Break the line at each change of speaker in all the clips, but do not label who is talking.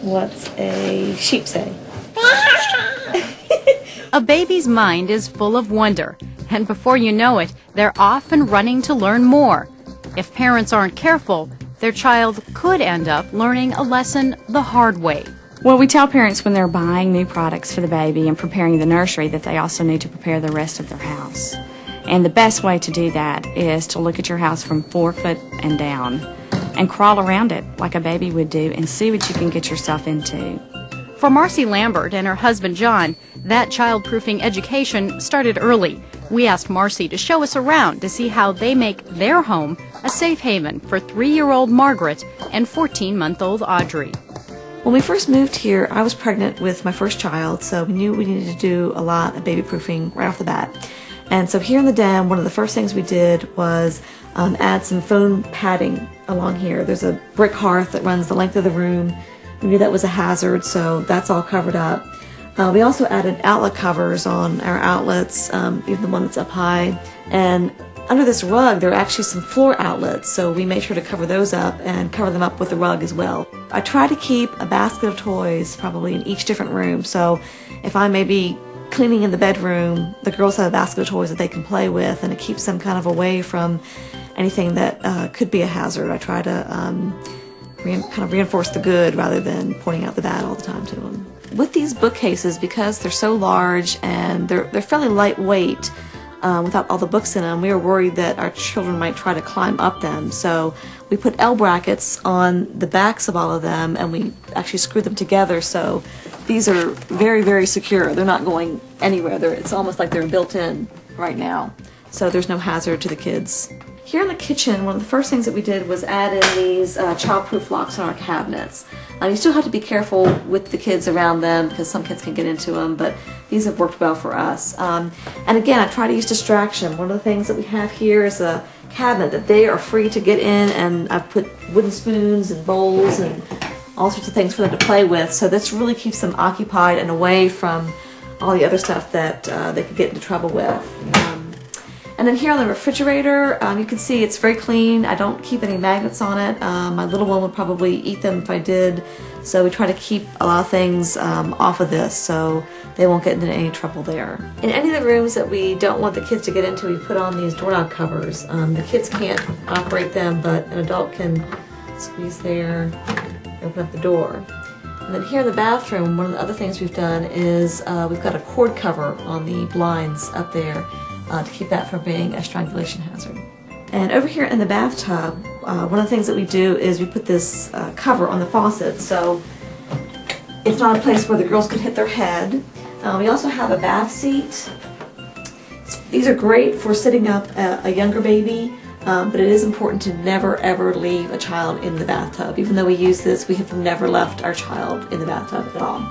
What's a sheep say?
A baby's mind is full of wonder, and before you know it, they're off and running to learn more. If parents aren't careful, their child could end up learning a lesson the hard way.
Well, we tell parents when they're buying new products for the baby and preparing the nursery that they also need to prepare the rest of their house. And the best way to do that is to look at your house from 4 foot and down and crawl around it like a baby would do and see what you can get yourself into.
For Marcy Lambert and her husband John, that childproofing education started early. We asked Marcy to show us around to see how they make their home a safe haven for 3-year-old Margaret and 14-month-old Audrey.
When we first moved here, I was pregnant with my first child, so we knew we needed to do a lot of baby proofing right off the bat. And so here in the den, one of the first things we did was add some foam padding along here. There's a brick hearth that runs the length of the room. We knew that was a hazard, so that's all covered up. We also added outlet covers on our outlets, even the one that's up high. And under this rug, there are actually some floor outlets, so we made sure to cover those up and cover them up with the rug as well. I try to keep a basket of toys probably in each different room, so if I may be cleaning in the bedroom, the girls have a basket of toys that they can play with, and it keeps them kind of away from anything that could be a hazard. I try to kind of reinforce the good rather than pointing out the bad all the time to them. With these bookcases, because they're so large and they're fairly lightweight, without all the books in them, we were worried that our children might try to climb up them. So we put L brackets on the backs of all of them, and we actually screwed them together. So these are very, very secure. They're not going anywhere. It's almost like they're built in right now. So there's no hazard to the kids. Here in the kitchen, one of the first things that we did was add in these child-proof locks on our cabinets. You still have to be careful with the kids around them because some kids can get into them, but these have worked well for us. And again, I try to use distraction. One of the things that we have here is a cabinet that they are free to get in, and I've put wooden spoons and bowls and all sorts of things for them to play with. So this really keeps them occupied and away from all the other stuff that they could get into trouble with. And then here on the refrigerator, you can see it's very clean. I don't keep any magnets on it. My little one would probably eat them if I did. So we try to keep a lot of things off of this so they won't get into any trouble there. In any of the rooms that we don't want the kids to get into, we put on these doorknob covers. The kids can't operate them, but an adult can squeeze there, open up the door. And then here in the bathroom, one of the other things we've done is we've got a cord cover on the blinds up there to keep that from being a strangulation hazard. And over here in the bathtub, one of the things that we do is we put this cover on the faucet so it's not a place where the girls could hit their head. We also have a bath seat. These are great for sitting up a younger baby, but it is important to never ever leave a child in the bathtub. Even though we use this, we have never left our child in the bathtub at all.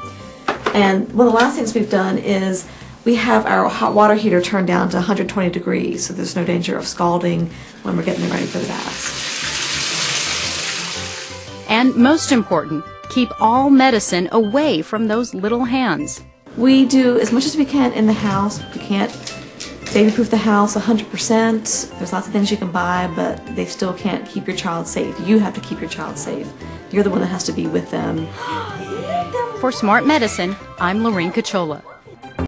And one of the last things we've done is we have our hot water heater turned down to 120 degrees, so there's no danger of scalding when we're getting them ready for the bath.
And most important, keep all medicine away from those little hands.
We do as much as we can in the house. We can't baby-proof the house 100%. There's lots of things you can buy, but they still can't keep your child safe. You have to keep your child safe. You're the one that has to be with them.
For Smart Medicine, I'm Lorraine Cachola.